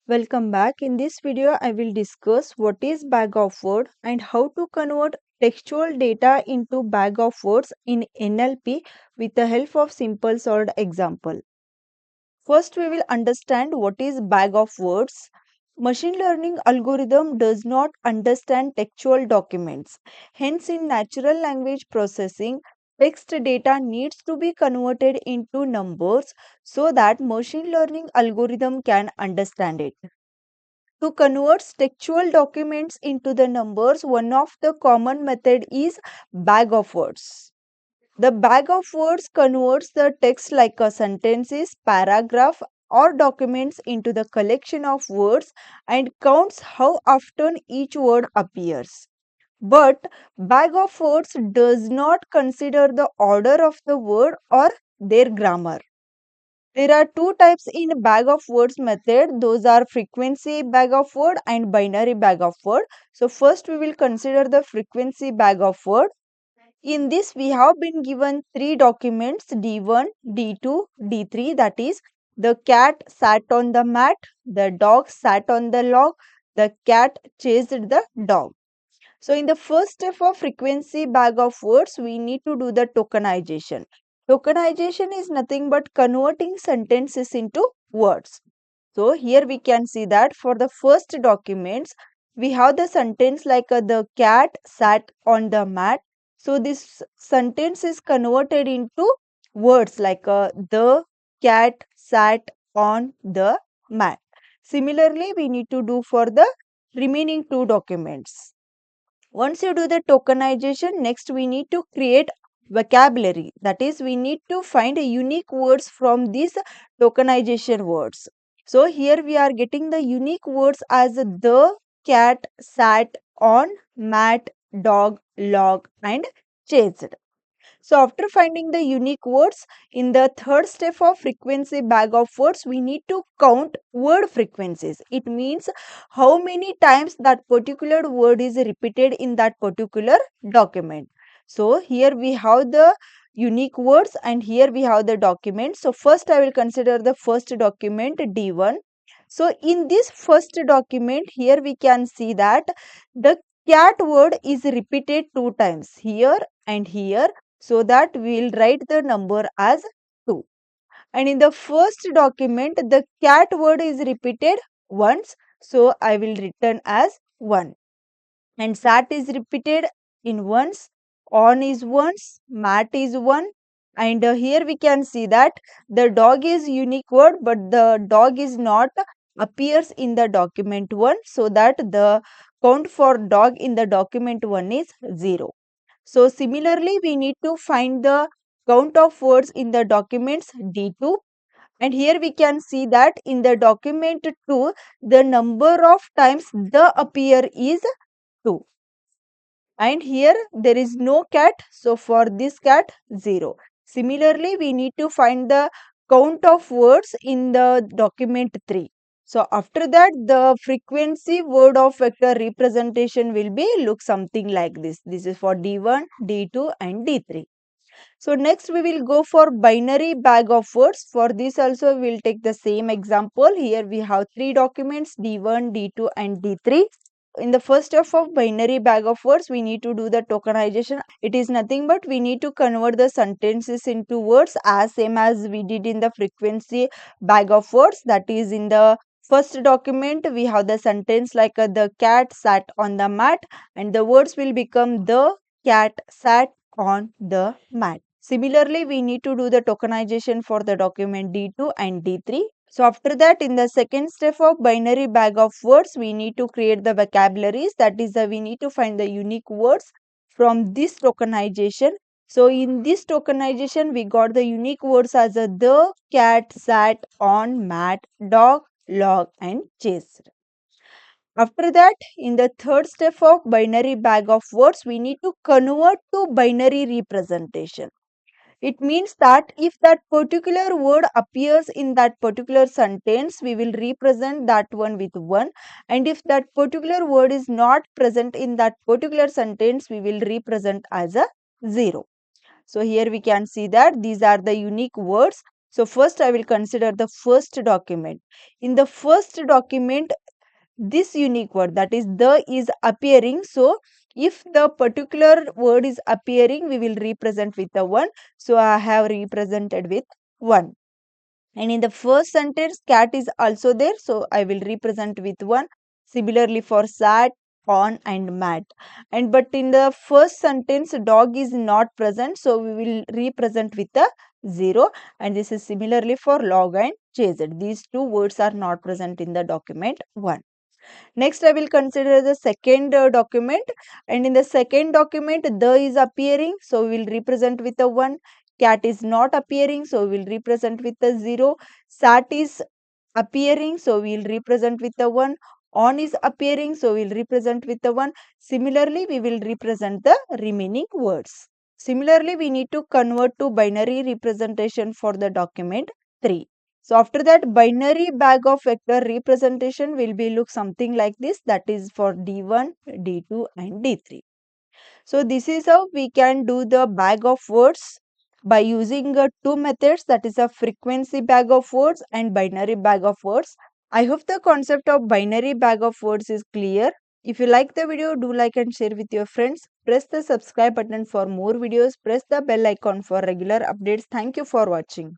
Welcome back. In this video, I will discuss what is bag of word and how to convert textual data into bag of words in NLP with the help of simple solved example. First, we will understand what is bag of words. Machine learning algorithm does not understand textual documents. Hence, in natural language processing, text data needs to be converted into numbers so that machine learning algorithm can understand it. To convert textual documents into the numbers, one of the common method is bag of words. The bag of words converts the text like a sentences, paragraph or documents into the collection of words and counts how often each word appears. But bag of words does not consider the order of the word or their grammar. There are two types in bag of words method. Those are frequency bag of word and binary bag of word. So first we will consider the frequency bag of word. In this we have been given three documents D1, D2, D3, that is the cat sat on the mat, the dog sat on the log, the cat chased the dog. So in the first step of frequency bag of words, we need to do the tokenization. Tokenization is nothing but converting sentences into words. So here we can see that for the first documents, we have the sentence like the cat sat on the mat. So this sentence is converted into words like the cat sat on the mat. Similarly, we need to do for the remaining two documents. Once you do the tokenization, next we need to create vocabulary. That is, we need to find a unique words from these tokenization words. So here we are getting the unique words as the, cat, sat, on, mat, dog, log and chased. So after finding the unique words, in the third step of frequency bag of words, we need to count word frequencies. It means how many times that particular word is repeated in that particular document. So here we have the unique words and here we have the document. So first I will consider the first document D1. So in this first document, here we can see that the cat word is repeated two times here and here, so that we will write the number as 2. And in the first document, the cat word is repeated once, so I will return as 1. And sat is repeated in once, on is once, mat is 1. And here we can see that the dog is unique word, but the dog is not appears in the document 1, so that the count for dog in the document 1 is 0. So similarly, we need to find the count of words in the documents D2. And here we can see that in the document 2, the number of times the appear is 2. And here there is no cat. So for this cat, 0. Similarly, we need to find the count of words in the document 3. So after that, the frequency word of vector representation will be look something like this. This is for D1, D2 and D3. So next we will go for binary bag of words. For this also we will take the same example. Here we have three documents D1, D2 and D3. In the first step of binary bag of words, we need to do the tokenization. It is nothing but we need to convert the sentences into words as same as we did in the frequency bag of words. That is, in the first document we have the sentence like the cat sat on the mat, and the words will become the cat sat on the mat. Similarly, we need to do the tokenization for the document D2 and D3. So after that, in the second step of binary bag of words, we need to create the vocabularies. That is, we need to find the unique words from this tokenization. So in this tokenization, we got the unique words as the, cat, sat, on, mat, dog, log and chased. After that, in the third step of binary bag of words, we need to convert to binary representation. It means that if that particular word appears in that particular sentence, we will represent that one with 1. And if that particular word is not present in that particular sentence, we will represent as a 0. So here we can see that these are the unique words. So first I will consider the first document. In the first document, this unique word, that is the, is appearing. So if the particular word is appearing, we will represent with the 1. So I have represented with 1. And in the first sentence, cat is also there. So I will represent with 1. Similarly for sat, on and mat. And but in the first sentence, dog is not present. So we will represent with a 0. And this is similarly for log and chased. These two words are not present in the document 1. Next, I will consider the second document, and in the second document, the is appearing, so we will represent with a 1. Cat is not appearing, so we will represent with a 0. Sat is appearing, so we will represent with a 1. On is appearing, so we will represent with a 1. Similarly, we will represent the remaining words. Similarly, we need to convert to binary representation for the document 3. So after that, binary bag of vector representation will be look something like this, that is for D1, D2 and D3. So this is how we can do the bag of words by using two methods, that is a frequency bag of words and binary bag of words. I hope the concept of binary bag of words is clear. If you like the video, do like and share with your friends. Press the subscribe button for more videos. Press the bell icon for regular updates. Thank you for watching.